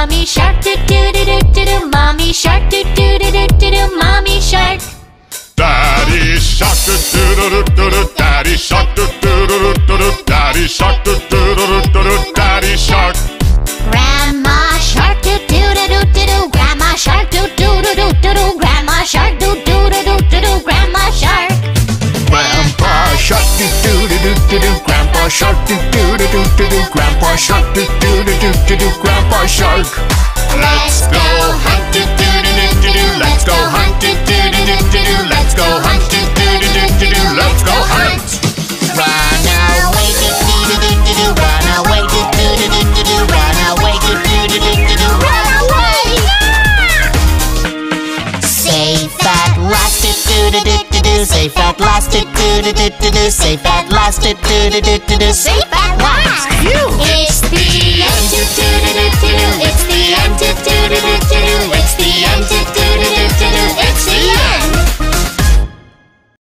mommy shark, do do do do do do, mommy shark, do do do do do do, mommy shark. Daddy shark, do do do do do, daddy shark, do do do do do, daddy shark, do do do do do, daddy shark. Grandma shark, do do do do do do, grandma shark, do do do do do do, grandma shark, do do do do do do, grandma shark. Grandpa shark, do do do do do do, grandpa shark, do do do do do do, grandpa shark, do do do do do do, grandpa shark. Let's go hunt, do do do do do do, let's go hunt, do do do do do do, let's go hunt, do do do do do do, let's go hunt. Run away, do do do do do do, run away, do do do do do do, run away, do do do do do do, run away. Safe at last, do do do do do do, safe at last, do do do do do do, safe at last, do do do do do do, safe at